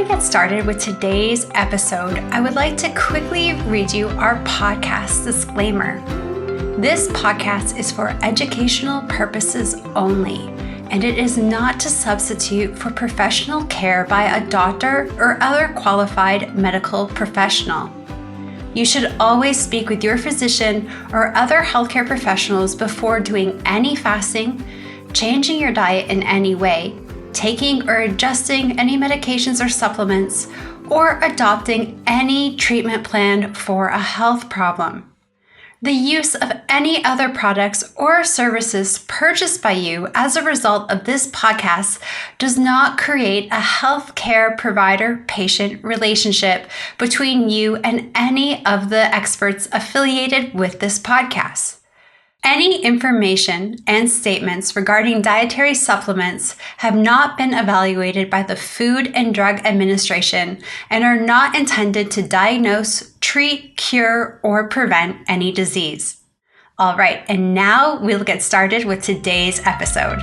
we get started with today's episode, I would like to quickly read you our podcast disclaimer. This podcast is for educational purposes only, and it is not to substitute for professional care by a doctor or other qualified medical professional. You should always speak with your physician or other healthcare professionals before doing any fasting, changing your diet in any way, taking or adjusting any medications or supplements, or adopting any treatment plan for a health problem. The use of any other products or services purchased by you as a result of this podcast does not create a healthcare provider-patient relationship between you and any of the experts affiliated with this podcast. Any information and statements regarding dietary supplements have not been evaluated by the Food and Drug Administration and are not intended to diagnose, treat, cure, or prevent any disease. All right, and now we'll get started with today's episode.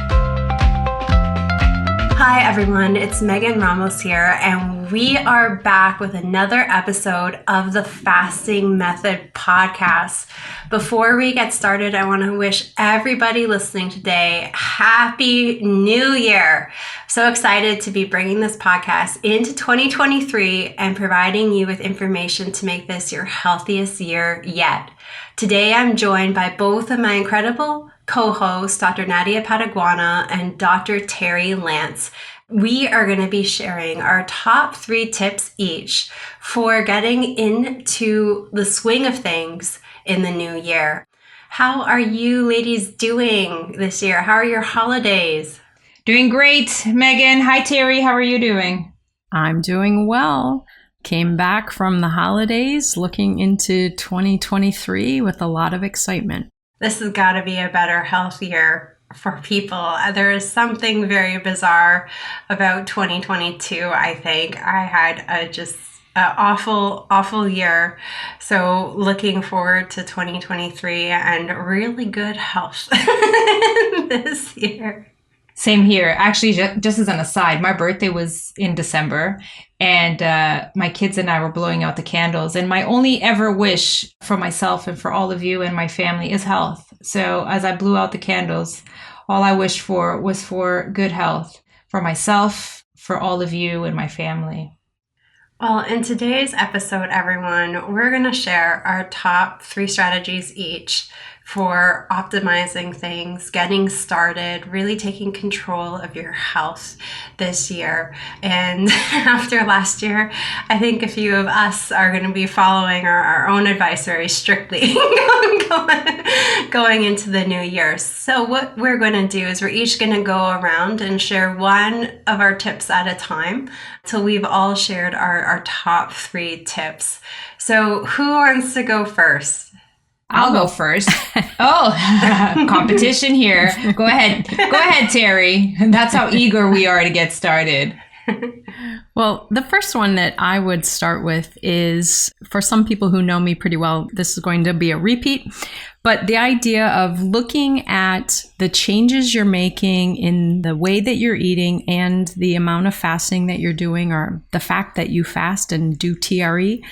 Hi everyone, it's Megan Ramos here, and we are back with another episode of the Fasting Method podcast. Before we get started, I want to wish everybody listening today Happy New Year. So excited to be bringing this podcast into 2023 and providing you with information to make this your healthiest year yet. Today, I'm joined by both of my incredible co-hosts, Dr. Nadia and Dr. Terri Lance. We are going to be sharing our top 3 tips each for getting into the swing of things in the new year. How are you ladies doing this year? How are your holidays? Doing great, Megan. Hi, Terri. How are you doing? I'm doing well. Came back from the holidays, looking into 2023 with a lot of excitement. This has got to be a better, healthier for people. There is something very bizarre about 2022, I think. I had an awful year. So looking forward to 2023 and really good health this year. Same here. Actually, just as an aside, my birthday was in December, and my kids and I were blowing out the candles. And my only ever wish for myself and for all of you and my family is health. So as I blew out the candles, all I wished for was for good health for myself, for all of you and my family. Well, in today's episode, everyone, we're going to share our top 3 strategies each for optimizing things, getting started, really taking control of your health this year. And after last year, I think a few of us are going to be following our own advice very strictly going into the new year. So what we're going to do is we're each going to go around and share one of our tips at a time till we've all shared our top 3 tips. So who wants to go first? I'll go first. Oh, competition here. Go ahead, Terri. That's how eager we are to get started. Well, the first one that I would start with is, for some people who know me pretty well, this is going to be a repeat, but the idea of looking at the changes you're making in the way that you're eating and the amount of fasting that you're doing, or the fact that you fast and do TRE,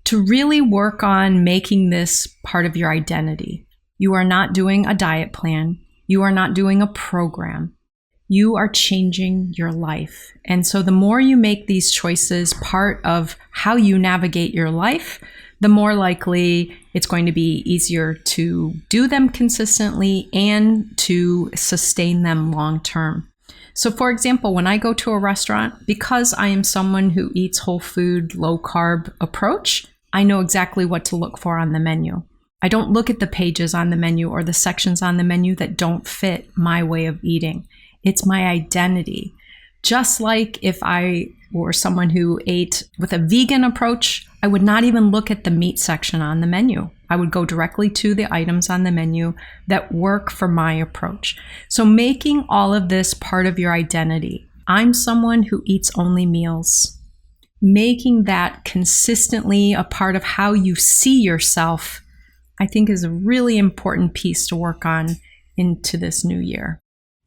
to really work on making this part of your identity. You are not doing a diet plan. You are not doing a program. You are changing your life. And so the more you make these choices part of how you navigate your life, the more likely it's going to be easier to do them consistently and to sustain them long term. So for example, when I go to a restaurant, because I am someone who eats whole food, low carb approach, I know exactly what to look for on the menu. I don't look at the pages on the menu or the sections on the menu that don't fit my way of eating. It's my identity. Just like if I were someone who ate with a vegan approach, I would not even look at the meat section on the menu. I would go directly to the items on the menu that work for my approach. So making all of this part of your identity. I'm someone who eats only meals. Making that consistently a part of how you see yourself, I think, is a really important piece to work on into this new year.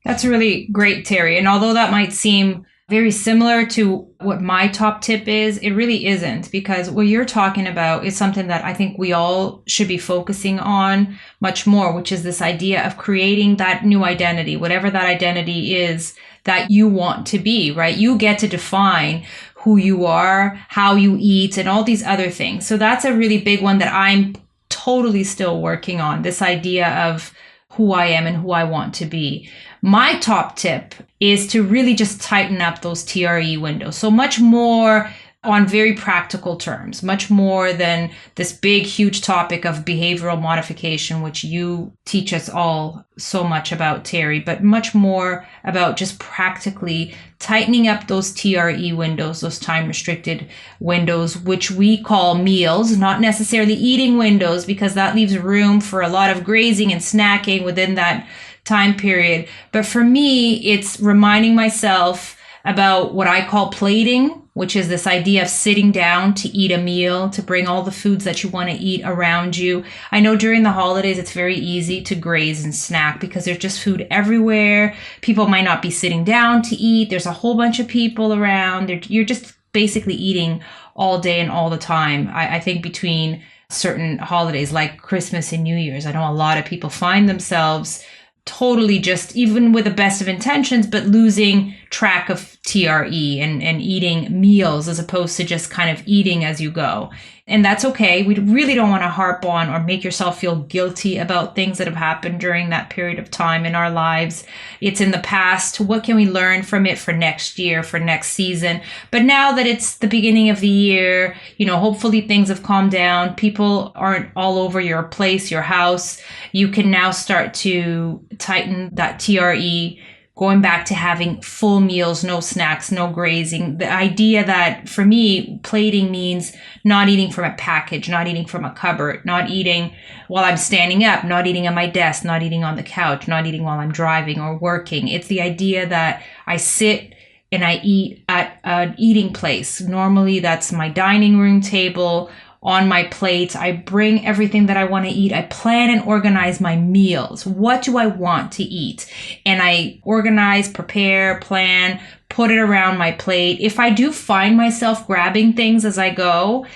That's really great, Terri. And although that might seem very similar to what my top tip is. It really isn't, because what you're talking about is something that I think we all should be focusing on much more, which is this idea of creating that new identity, whatever that identity is that you want to be, right? You get to define who you are, how you eat, and all these other things. So that's a really big one that I'm totally still working on, this idea of who I am and who I want to be. My top tip is to really just tighten up those TRE windows. So much more on very practical terms, much more than this big, huge topic of behavioral modification, which you teach us all so much about, Terri, but much more about just practically tightening up those TRE windows, those time restricted windows, which we call meals, not necessarily eating windows, because that leaves room for a lot of grazing and snacking within that time period. But for me, it's reminding myself about what I call plating, which is this idea of sitting down to eat a meal, to bring all the foods that you want to eat around you. I know during the holidays, it's very easy to graze and snack because there's just food everywhere. People might not be sitting down to eat. There's a whole bunch of people around. You're just basically eating all day and all the time. I think between certain holidays like Christmas and New Year's, I know a lot of people find themselves totally just, even with the best of intentions, but losing track of TRE and eating meals as opposed to just kind of eating as you go. And that's okay. We really don't want to harp on or make yourself feel guilty about things that have happened during that period of time in our lives. It's in the past. What can we learn from it for next year, for next season? But now that it's the beginning of the year, hopefully things have calmed down. People aren't all over your place, your house. You can now start to tighten that TRE, going back to having full meals, no snacks, no grazing. The idea that, for me, plating means not eating from a package, not eating from a cupboard, not eating while I'm standing up, not eating on my desk, not eating on the couch, not eating while I'm driving or working. It's the idea that I sit and I eat at an eating place. Normally, that's my dining room table. On my plate, I bring everything that I want to eat. I plan and organize my meals. What do I want to eat? And I organize, prepare, plan, put it around my plate. If I do find myself grabbing things as I go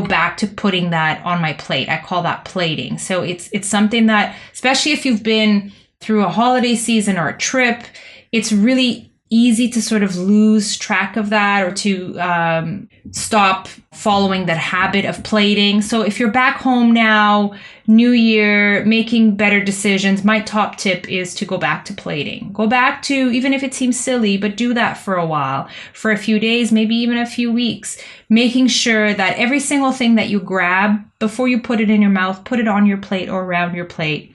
back to putting that on my plate. I call that plating. So it's something that, especially if you've been through a holiday season or a trip, it's really easy to sort of lose track of that, or to stop following that habit of plating. So if you're back home now, new year, making better decisions, my top tip is to go back to plating. Go back to, even if it seems silly, but do that for a while, for a few days, maybe even a few weeks, making sure that every single thing that you grab, before you put it in your mouth, put it on your plate or around your plate.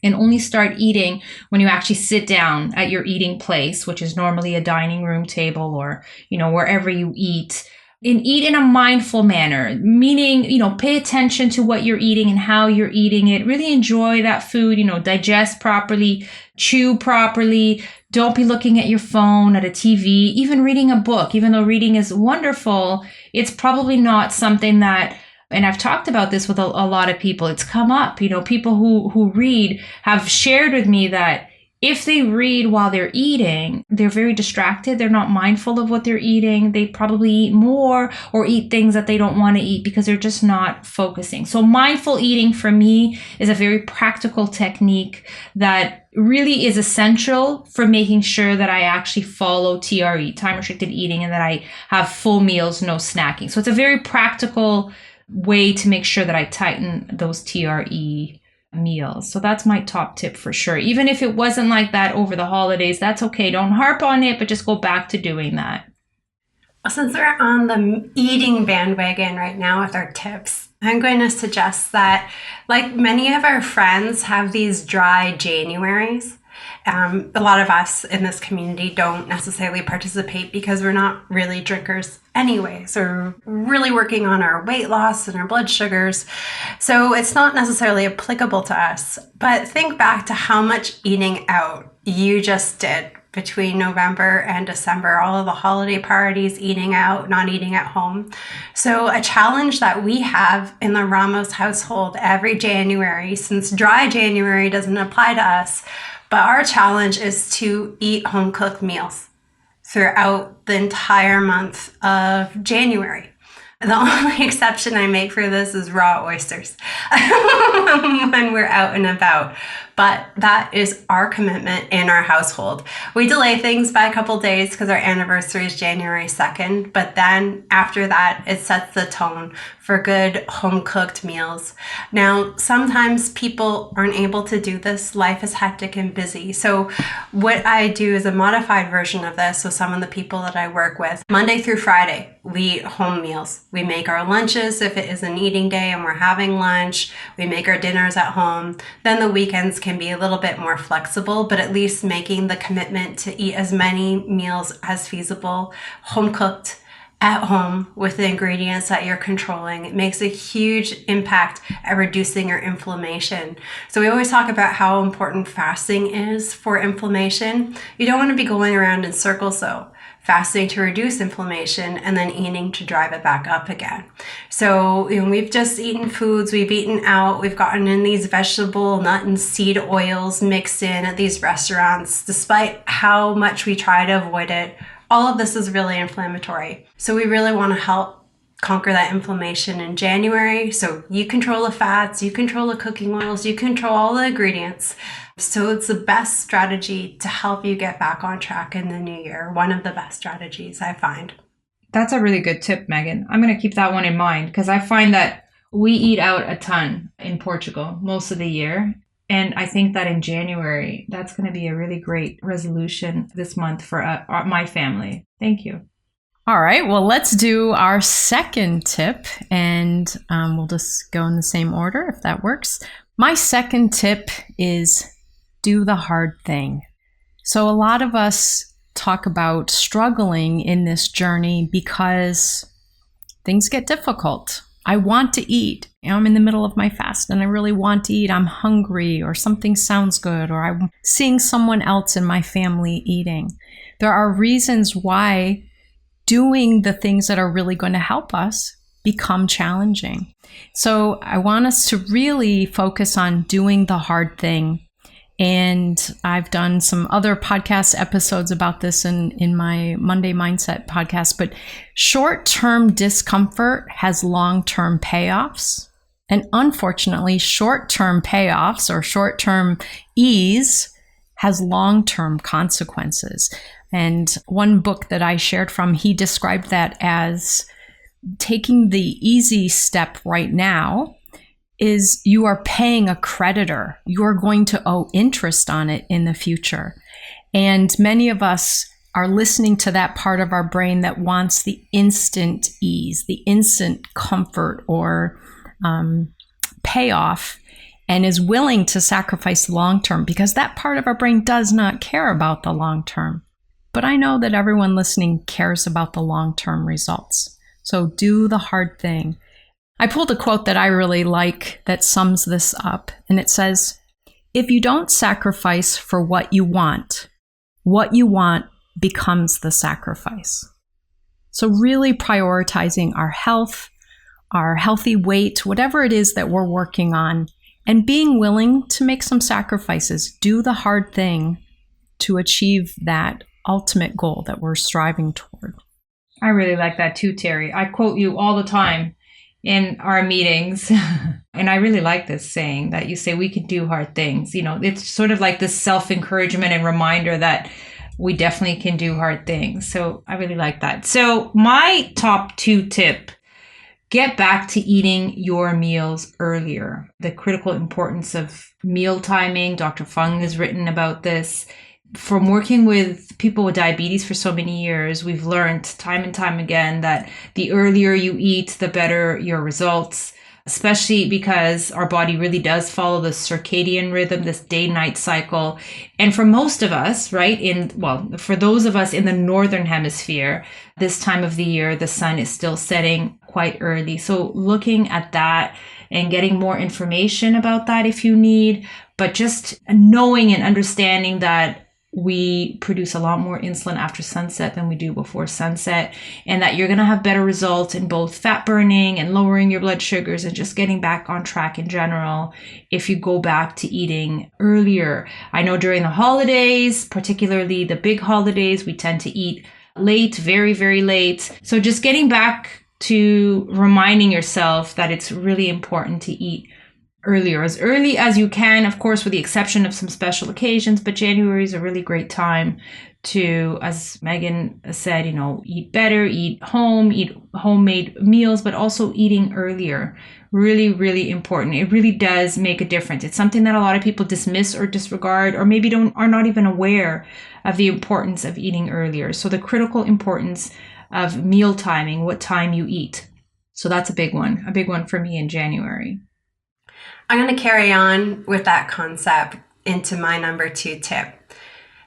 And only start eating when you actually sit down at your eating place, which is normally a dining room table or, wherever you eat. And eat in a mindful manner, meaning, pay attention to what you're eating and how you're eating it. Really enjoy that food, digest properly, chew properly. Don't be looking at your phone, at a TV, even reading a book. Even though reading is wonderful, it's probably not something that, and I've talked about this with a lot of people. It's come up, people who read have shared with me that if they read while they're eating, they're very distracted. They're not mindful of what they're eating. They probably eat more or eat things that they don't want to eat because they're just not focusing. So mindful eating for me is a very practical technique that really is essential for making sure that I actually follow TRE, time restricted eating, and that I have full meals, no snacking. So it's a very practical way to make sure that I tighten those TRE meals. So that's my top tip for sure. Even if it wasn't like that over the holidays, that's okay. Don't harp on it, but just go back to doing that. Since we're on the eating bandwagon right now with our tips, I'm going to suggest that, like many of our friends have these dry Januaries. A lot of us in this community don't necessarily participate because we're not really drinkers anyway. So we're really working on our weight loss and our blood sugars. So it's not necessarily applicable to us. But think back to how much eating out you just did between November and December, all of the holiday parties, eating out, not eating at home. So a challenge that we have in the Ramos household every January, since dry January doesn't apply to us, but our challenge is to eat home-cooked meals throughout the entire month of January. The only exception I make for this is raw oysters when we're out and about. But that is our commitment in our household. We delay things by a couple days because our anniversary is January 2nd. But then after that, it sets the tone for good home-cooked meals. Now, sometimes people aren't able to do this. Life is hectic and busy. So what I do is a modified version of this with some of the people that I work with. Monday through Friday, we eat home meals. We make our lunches if it is an eating day and we're having lunch. We make our dinners at home. Then the weekends can be a little bit more flexible, but at least making the commitment to eat as many meals as feasible, home cooked, at home with the ingredients that you're controlling. It makes a huge impact at reducing your inflammation. So we always talk about how important fasting is for inflammation. You don't want to be going around in circles though. Fasting to reduce inflammation and then eating to drive it back up again. So we've just eaten foods, we've eaten out, we've gotten in these vegetable, nut and seed oils mixed in at these restaurants. Despite how much we try to avoid it, all of this is really inflammatory. So we really want to help conquer that inflammation in January. So you control the fats, you control the cooking oils, you control all the ingredients. So it's the best strategy to help you get back on track in the new year. One of the best strategies I find. That's a really good tip, Megan. I'm going to keep that one in mind because I find that we eat out a ton in Portugal most of the year. And I think that in January, that's going to be a really great resolution this month for my family. Thank you. All right, well, let's do our second tip, and we'll just go in the same order if that works. My second tip is do the hard thing. So a lot of us talk about struggling in this journey because things get difficult. I want to eat. I'm in the middle of my fast and I really want to eat. I'm hungry, or something sounds good, or I'm seeing someone else in my family eating. There are reasons why doing the things that are really going to help us become challenging. So I want us to really focus on doing the hard thing. And I've done some other podcast episodes about this in my Monday Mindset podcast, but short-term discomfort has long-term payoffs. And unfortunately, short-term payoffs or short-term ease has long-term consequences. And one book that I shared from, he described that as taking the easy step right now is you are paying a creditor. You are going to owe interest on it in the future. And many of us are listening to that part of our brain that wants the instant ease, the instant comfort or payoff, and is willing to sacrifice the long term because that part of our brain does not care about the long term. But I know that everyone listening cares about the long-term results. So do the hard thing. I pulled a quote that I really like that sums this up, and it says, "If you don't sacrifice for what you want becomes the sacrifice." So really prioritizing our health, our healthy weight, whatever it is that we're working on, and being willing to make some sacrifices, do the hard thing to achieve that ultimate goal that we're striving toward. I really like that too, Terri. I quote you all the time in our meetings. And I really like this saying that you say we can do hard things. It's sort of like this self-encouragement and reminder that we definitely can do hard things. So I really like that. So my top 2 tip, get back to eating your meals earlier. The critical importance of meal timing. Dr. Fung has written about this. From working with people with diabetes for so many years, we've learned time and time again that the earlier you eat, the better your results, especially because our body really does follow the circadian rhythm, this day-night cycle. And for most of us, right, for those of us in the northern hemisphere, this time of the year, the sun is still setting quite early. So looking at that and getting more information about that if you need, but just knowing and understanding that we produce a lot more insulin after sunset than we do before sunset, and that you're going to have better results in both fat burning and lowering your blood sugars and just getting back on track in general if you go back to eating earlier. I know during the holidays, particularly the big holidays, we tend to eat late, very, very late. So just getting back to reminding yourself that it's really important to eat earlier, as early as you can, of course, with the exception of some special occasions, but January is a really great time to, as Megan said, eat better, eat homemade meals, but also eating earlier. Really, really important. It really does make a difference. It's something that a lot of people dismiss or disregard, or maybe are not even aware of the importance of eating earlier. So the critical importance of meal timing, what time you eat. So that's a big one for me in January. I'm going to carry on with that concept into my number 2 tip.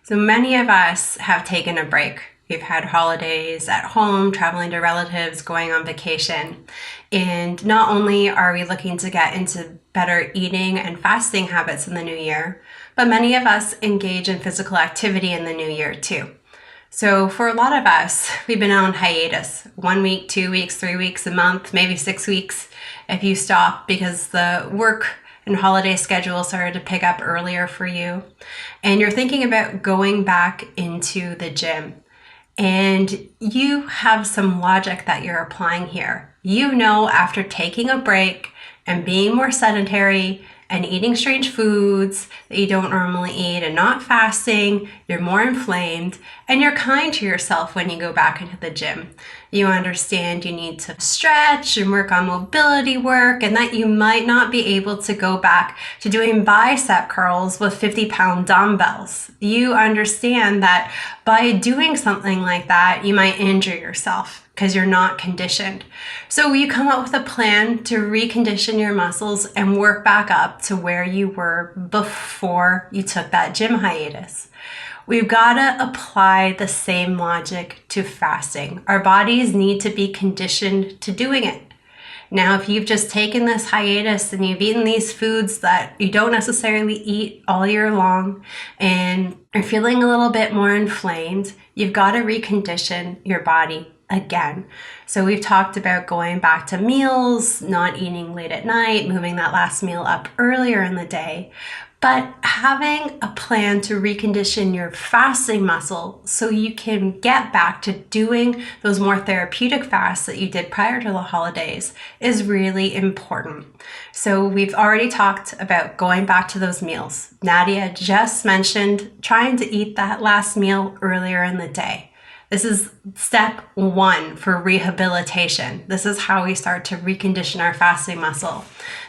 So many of us have taken a break. We've had holidays at home, traveling to relatives, going on vacation. And not only are we looking to get into better eating and fasting habits in the new year, but many of us engage in physical activity in the new year too. So for a lot of us, we've been on hiatus, 1 week, 2 weeks, 3 weeks, a month, maybe 6 weeks if you stop because the work and holiday schedule started to pick up earlier for you. And you're thinking about going back into the gym. And you have some logic that you're applying here. You know, after taking a break and being more sedentary and eating strange foods that you don't normally eat and not fasting, you're more inflamed and you're kind to yourself when you go back into the gym. You understand you need to stretch and work on mobility work and that you might not be able to go back to doing bicep curls with 50-pound dumbbells. You understand that by doing something like that, you might injure yourself because you're not conditioned. So you come up with a plan to recondition your muscles and work back up to where you were before you took that gym hiatus. We've got to apply the same logic to fasting. Our bodies need to be conditioned to doing it. Now, if you've just taken this hiatus and you've eaten these foods that you don't necessarily eat all year long and are feeling a little bit more inflamed, you've got to recondition your body again. So we've talked about going back to meals, not eating late at night, moving that last meal up earlier in the day, but having a plan to recondition your fasting muscle so you can get back to doing those more therapeutic fasts that you did prior to the holidays is really important. So we've already talked about going back to those meals. Nadia just mentioned trying to eat that last meal earlier in the day. This is step 1 for rehabilitation. This is how we start to recondition our fasting muscle.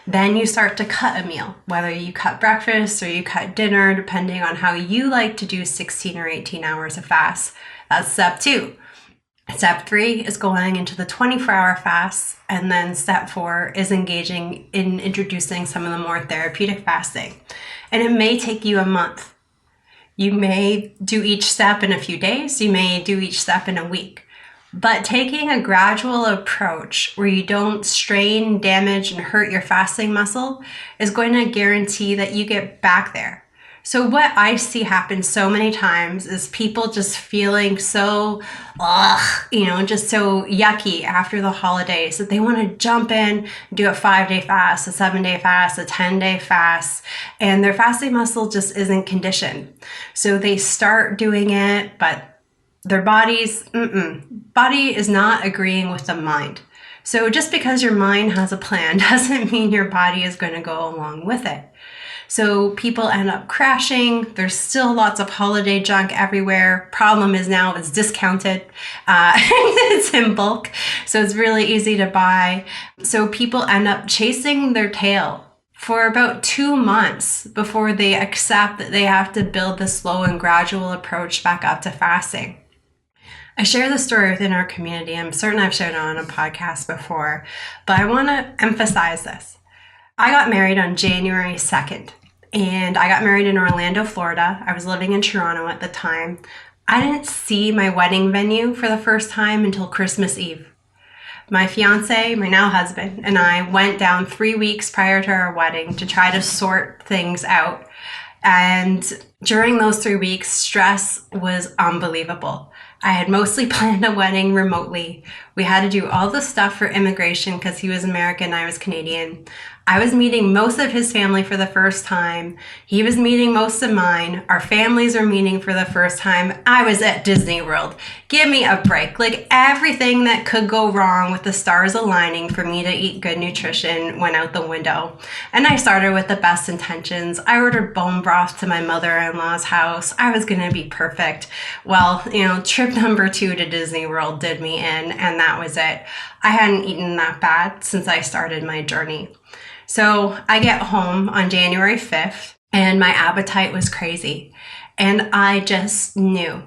Then you start to cut a meal, whether you cut breakfast or you cut dinner, depending on how you like to do 16 or 18 hours of fast. That's step 2. Step 3 is going into the 24-hour fast. And then step 4 is engaging in introducing some of the more therapeutic fasting. And it may take you a month. You may do each step in a few days. You may do each step in a week. But taking a gradual approach where you don't strain, damage, and hurt your fasting muscle is going to guarantee that you get back there. So what I see happen so many times is people just feeling so, just so yucky after the holidays that they want to jump in, do a 5-day fast, a 7-day fast, a 10-day fast, and their fasting muscle just isn't conditioned. So they start doing it, but their body is not agreeing with the mind. So just because your mind has a plan doesn't mean your body is going to go along with it. So people end up crashing. There's still lots of holiday junk everywhere. Problem is now it's discounted. It's in bulk. So it's really easy to buy. So people end up chasing their tail for about 2 months before they accept that they have to build the slow and gradual approach back up to fasting. I share the story within our community. I'm certain I've shared it on a podcast before, but I want to emphasize this. I got married on January 2nd, and I got married in Orlando, Florida. I was living in Toronto at the time. I didn't see my wedding venue for the first time until Christmas Eve. My fiance, my now husband, and I went down 3 weeks prior to our wedding to try to sort things out. And during those 3 weeks, stress was unbelievable. I had mostly planned a wedding remotely. We had to do all the stuff for immigration because he was American, I was Canadian. I was meeting most of his family for the first time. He was meeting most of mine. Our families are meeting for the first time. I was at Disney World. Give me a break. Like, everything that could go wrong with the stars aligning for me to eat good nutrition went out the window. And I started with the best intentions. I ordered bone broth to my mother-in-law's house. I was going to be perfect. Well, trip number 2 to Disney World did me in, and that was it. I hadn't eaten that bad since I started my journey. So I get home on January 5th and my appetite was crazy. And I just knew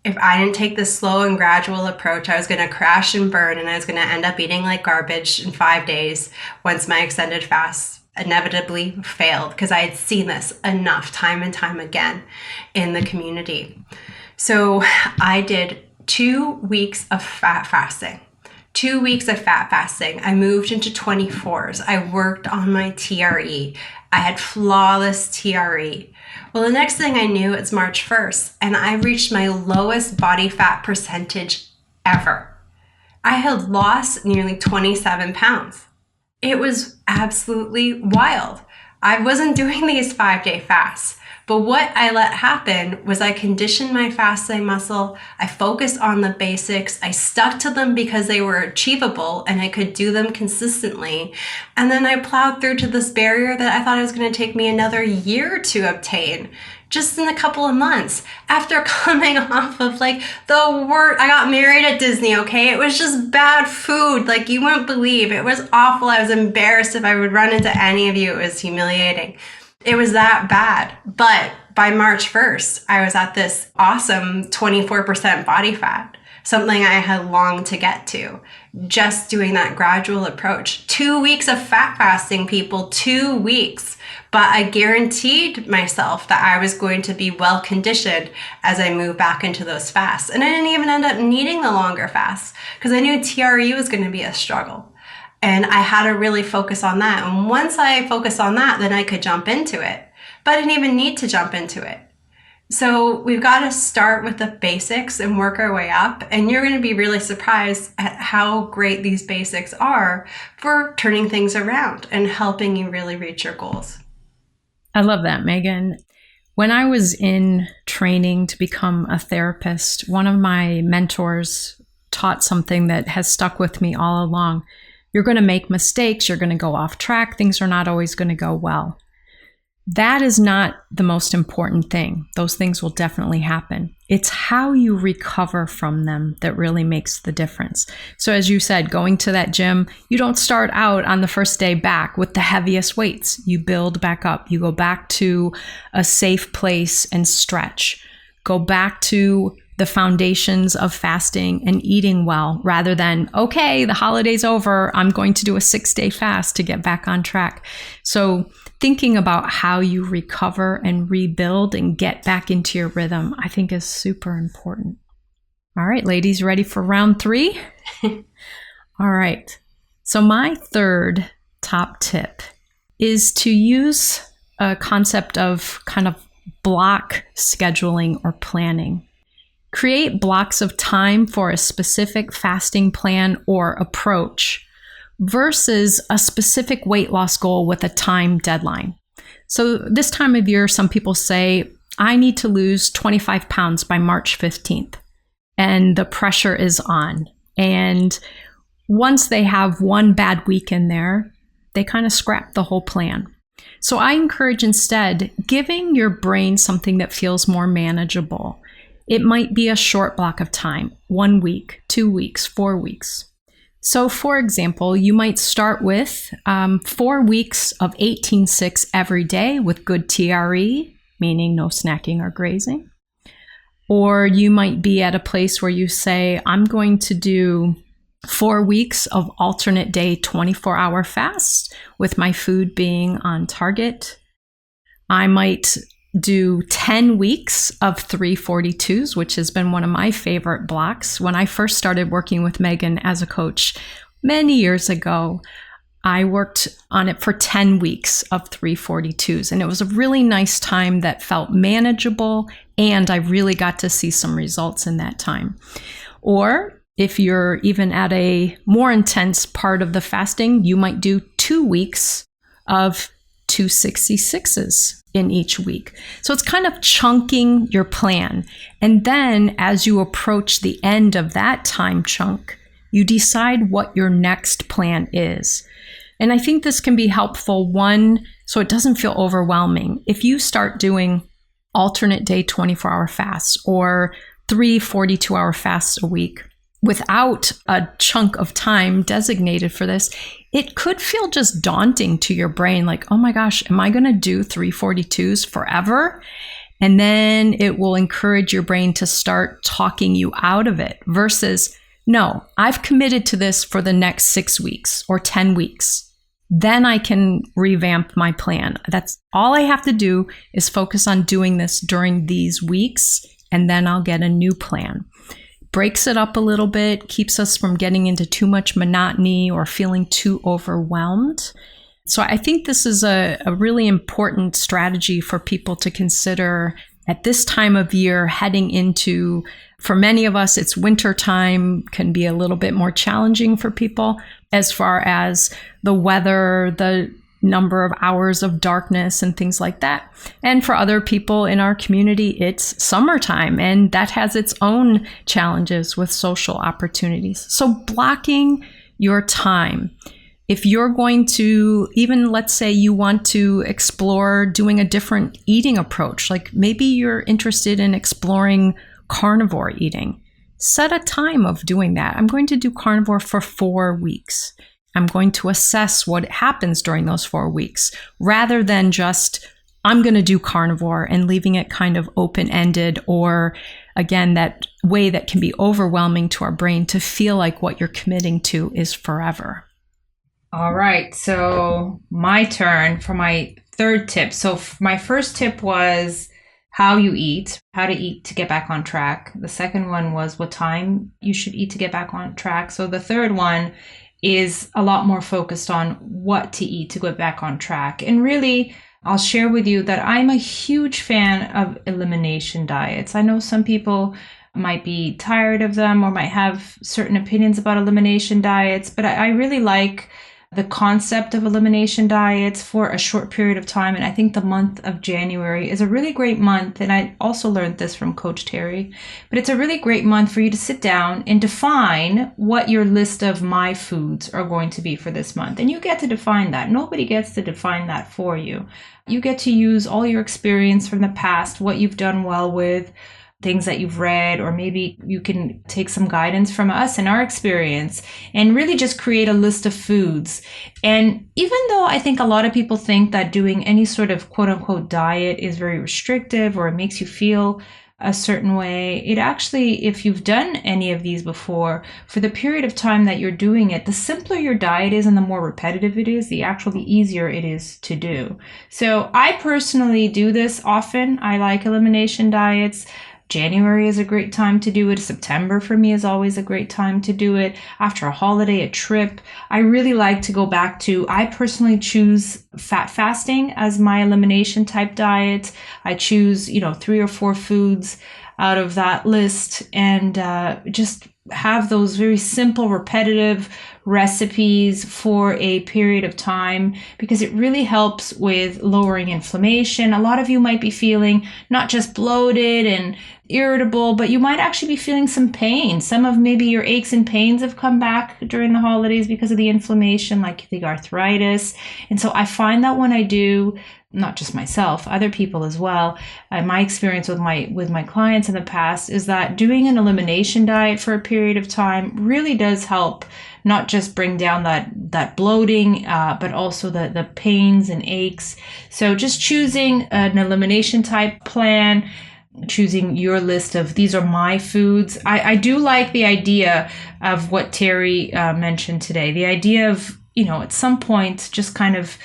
if I didn't take this slow and gradual approach, I was going to crash and burn, and I was going to end up eating like garbage in 5 days once my extended fast inevitably failed, because I had seen this enough time and time again in the community. So I did 2 weeks of fat fasting. 2 weeks of fat fasting. I moved into 24s. I worked on my TRE. I had flawless TRE. Well, the next thing I knew, it's March 1st, and I reached my lowest body fat percentage ever. I had lost nearly 27 pounds. It was absolutely wild. I wasn't doing these 5-day fasts. But what I let happen was I conditioned my fasting muscle. I focused on the basics. I stuck to them because they were achievable and I could do them consistently. And then I plowed through to this barrier that I thought it was going to take me another year to obtain, just in a couple of months after coming off of like the worst. I got married at Disney, okay? It was just bad food. Like, you wouldn't believe. It was awful. I was embarrassed if I would run into any of you. It was humiliating. It was that bad. But by March 1st, I was at this awesome 24% body fat, something I had longed to get to, just doing that gradual approach. 2 weeks of fat fasting, people, 2 weeks. But I guaranteed myself that I was going to be well conditioned as I moved back into those fasts. And I didn't even end up needing the longer fasts because I knew TRE was going to be a struggle. And I had to really focus on that. And once I focused on that, then I could jump into it. But I didn't even need to jump into it. So we've got to start with the basics and work our way up. And you're going to be really surprised at how great these basics are for turning things around and helping you really reach your goals. I love that, Megan. When I was in training to become a therapist, one of my mentors taught something that has stuck with me all along. You're going to make mistakes. You're going to go off track. Things are not always going to go well. That is not the most important thing. Those things will definitely happen. It's how you recover from them that really makes the difference. So as you said, going to that gym, you don't start out on the first day back with the heaviest weights. You build back up. You go back to a safe place and stretch. Go back to the foundations of fasting and eating well, rather than, okay, the holiday's over, I'm going to do a 6-day fast to get back on track. So thinking about how you recover and rebuild and get back into your rhythm, I think is super important. All right, ladies, ready for round 3? All right. So my third top tip is to use a concept of kind of block scheduling or planning. Create blocks of time for a specific fasting plan or approach versus a specific weight loss goal with a time deadline. So this time of year, some people say, I need to lose 25 pounds by March 15th. And the pressure is on. And once they have one bad week in there, they kind of scrap the whole plan. So I encourage instead giving your brain something that feels more manageable. It might be a short block of time, 1 week, 2 weeks, 4 weeks. So for example, you might start with 4 weeks of 18-6 every day with good TRE, meaning no snacking or grazing. Or you might be at a place where you say, I'm going to do 4 weeks of alternate day 24-hour fasts with my food being on target. I might do 10 weeks of 342s, which has been one of my favorite blocks. When I first started working with Megan as a coach many years ago, I worked on it for 10 weeks of 342s. And it was a really nice time that felt manageable. And I really got to see some results in that time. Or if you're even at a more intense part of the fasting, you might do 2 weeks of 266s in each week. So it's kind of chunking your plan. And then as you approach the end of that time chunk, you decide what your next plan is. And I think this can be helpful, one, so it doesn't feel overwhelming. If you start doing alternate day 24-hour fasts or 3 42-hour fasts a week without a chunk of time designated for this, it could feel just daunting to your brain, like, oh my gosh, am I going to do 342s forever? And then it will encourage your brain to start talking you out of it versus, no, I've committed to this for the next 6 weeks or 10 weeks. Then I can revamp my plan. That's all I have to do is focus on doing this during these weeks, and then I'll get a new plan. Breaks it up a little bit, keeps us from getting into too much monotony or feeling too overwhelmed. So I think this is a really important strategy for people to consider at this time of year, heading into, for many of us, it's winter time, can be a little bit more challenging for people as far as the weather, the number of hours of darkness and things like that. And for other people in our community, it's summertime, and that has its own challenges with social opportunities. So blocking your time. If you're going to, even let's say you want to explore doing a different eating approach, like maybe you're interested in exploring carnivore eating, set a time of doing that. I'm going to do carnivore for 4 weeks. I'm going to assess what happens during those 4 weeks, rather than just, I'm going to do carnivore and leaving it kind of open-ended, or again, that way that can be overwhelming to our brain to feel like what you're committing to is forever. All right, so my turn for my third tip. So my first tip was how you eat, how to eat to get back on track. The second one was what time you should eat to get back on track. So the third one is a lot more focused on what to eat to get back on track. And really, I'll share with you that I'm a huge fan of elimination diets. I know some people might be tired of them or might have certain opinions about elimination diets, but I really like the concept of elimination diets for a short period of time. And I think the month of January is a really great month. And I also learned this from Coach Terri, but it's a really great month for you to sit down and define what your list of my foods are going to be for this month. And you get to define that. Nobody gets to define that for you. You get to use all your experience from the past, what you've done well with, things that you've read, or maybe you can take some guidance from us and our experience and really just create a list of foods. And even though I think a lot of people think that doing any sort of quote unquote diet is very restrictive or it makes you feel a certain way, it actually, if you've done any of these before, for the period of time that you're doing it, the simpler your diet is and the more repetitive it is, the easier it is to do. So I personally do this often. I like elimination diets. January is a great time to do it. September for me is always a great time to do it. After a holiday, a trip, I really like to go back to, I personally choose fat fasting as my elimination type diet. I choose, 3 or 4 foods out of that list and just have those very simple, repetitive recipes for a period of time, because it really helps with lowering inflammation. A lot of you might be feeling not just bloated and irritable, but you might actually be feeling some pain. Some of maybe your aches and pains have come back during the holidays because of the inflammation, like the arthritis. And so I find that when I do, not just myself, other people as well, my experience with my clients in the past is that doing an elimination diet for a period of time really does help not just bring down that bloating, but also the pains and aches. So just choosing an elimination type plan, choosing your list of these are my foods. I do like the idea of what Terri mentioned today, the idea of, at some point just kind of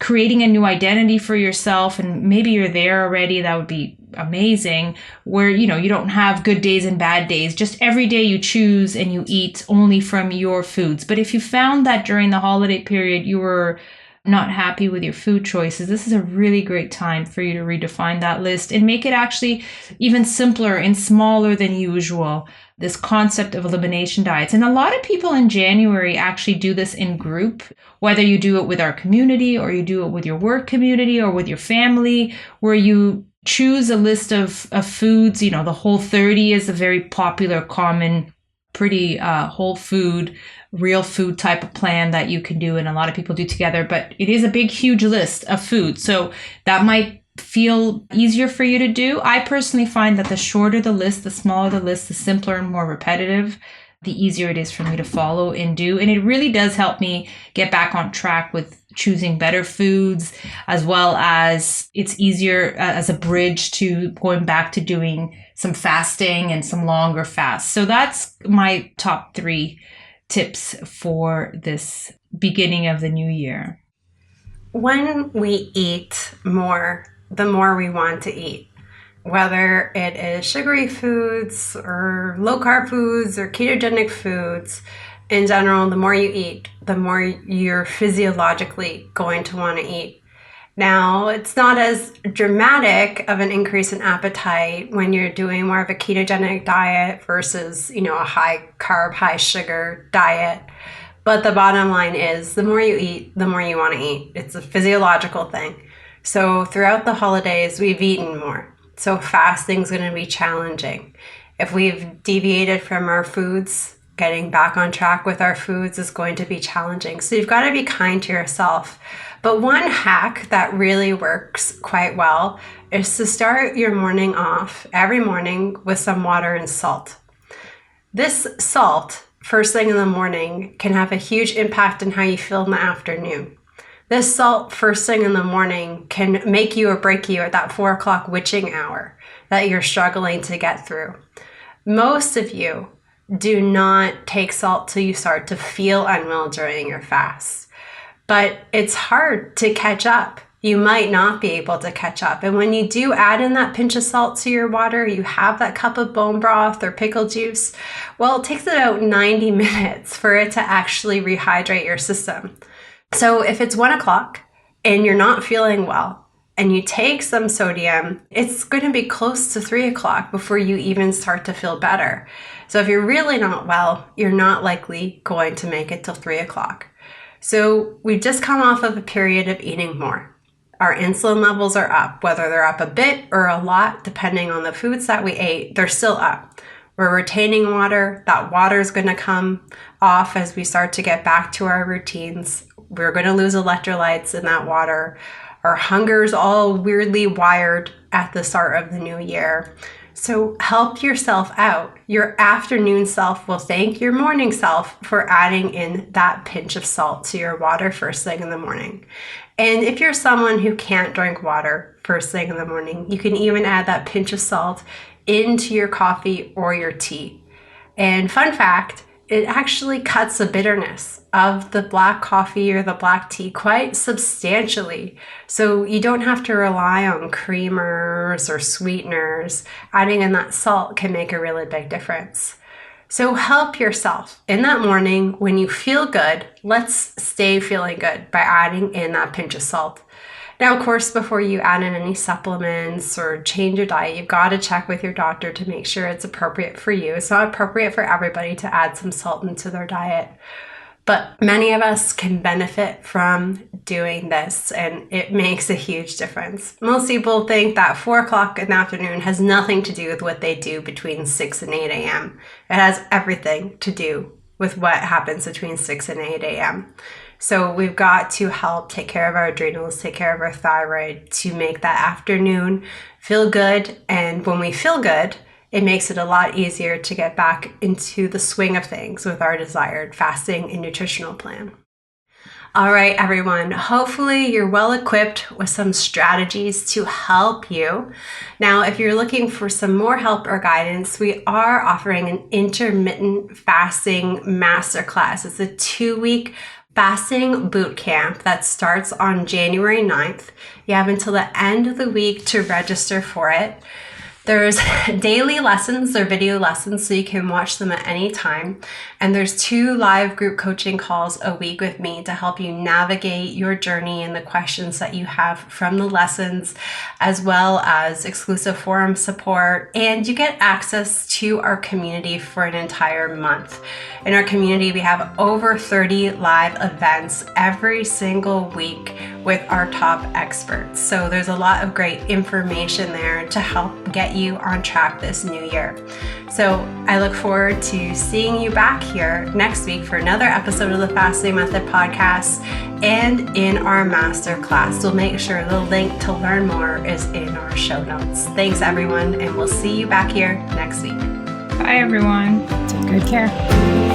creating a new identity for yourself, and maybe you're there already, that would be amazing, where you don't have good days and bad days, just every day you choose and you eat only from your foods. But if you found that during the holiday period you were not happy with your food choices, this is a really great time for you to redefine that list and make it actually even simpler and smaller than usual. This concept of elimination diets. And a lot of people in January actually do this in group, whether you do it with our community or you do it with your work community or with your family, where you choose a list of foods. The Whole 30 is a very popular, common, pretty whole food, real food type of plan that you can do, and a lot of people do together, but it is a big, huge list of food. So that might feel easier for you to do. I personally find that the shorter the list, the smaller the list, the simpler and more repetitive, the easier it is for me to follow and do. And it really does help me get back on track with choosing better foods, as well as it's easier as a bridge to going back to doing some fasting and some longer fasts. So that's my top 3 tips for this beginning of the new year. When we eat more, the more we want to eat, whether it is sugary foods or low carb foods or ketogenic foods. In general, the more you eat, the more you're physiologically going to want to eat. Now, it's not as dramatic of an increase in appetite when you're doing more of a ketogenic diet versus, a high carb, high sugar diet. But the bottom line is the more you eat, the more you want to eat. It's a physiological thing. So throughout the holidays, we've eaten more. So fasting is going to be challenging. If we've deviated from our foods, getting back on track with our foods is going to be challenging. So you've got to be kind to yourself. But one hack that really works quite well is to start your morning off every morning with some water and salt. This salt, first thing in the morning, can have a huge impact on how you feel in the afternoon. This salt, first thing in the morning, can make you or break you at that 4 o'clock witching hour that you're struggling to get through. Most of you do not take salt till you start to feel unwell during your fast. But it's hard to catch up. You might not be able to catch up. And when you do add in that pinch of salt to your water, you have that cup of bone broth or pickle juice, well, it takes about 90 minutes for it to actually rehydrate your system. So if it's 1 o'clock and you're not feeling well and you take some sodium, it's going to be close to 3 o'clock before you even start to feel better. So if you're really not well, you're not likely going to make it till 3 o'clock. So we've just come off of a period of eating more. Our insulin levels are up, whether they're up a bit or a lot, depending on the foods that we ate, they're still up. We're retaining water. That water is going to come off as we start to get back to our routines. We're going to lose electrolytes in that water. Our hunger is all weirdly wired at the start of the new year. So help yourself out. Your afternoon self will thank your morning self for adding in that pinch of salt to your water first thing in the morning. And if you're someone who can't drink water first thing in the morning, you can even add that pinch of salt into your coffee or your tea. And fun fact, it actually cuts the bitterness of the black coffee or the black tea quite substantially. So you don't have to rely on creamers or sweeteners. Adding in that salt can make a really big difference. So help yourself in that morning when you feel good. Let's stay feeling good by adding in that pinch of salt. Now, of course, before you add in any supplements or change your diet, you've got to check with your doctor to make sure it's appropriate for you. It's not appropriate for everybody to add some salt into their diet, but many of us can benefit from doing this, and it makes a huge difference. Most people think that 4 o'clock in the afternoon has nothing to do with what they do between 6 and 8 a.m. It has everything to do with what happens between 6 and 8 a.m. So we've got to help take care of our adrenals, take care of our thyroid to make that afternoon feel good. And when we feel good, it makes it a lot easier to get back into the swing of things with our desired fasting and nutritional plan. All right, everyone, hopefully you're well equipped with some strategies to help you. Now, if you're looking for some more help or guidance, we are offering an intermittent fasting masterclass. It's a 2-week fasting boot camp that starts on January 9th. You have until the end of the week to register for it. There's daily lessons or video lessons, so you can watch them at any time. And there's 2 live group coaching calls a week with me to help you navigate your journey and the questions that you have from the lessons, as well as exclusive forum support. And you get access to our community for an entire month. In our community, we have over 30 live events every single week with our top experts. So there's a lot of great information there to help get you on track this new year. So I look forward to seeing you back here next week for another episode of the Fasting Method podcast and in our masterclass. So make sure the link to learn more is in our show notes. Thanks everyone, and we'll see you back here next week. Bye everyone. Take good care.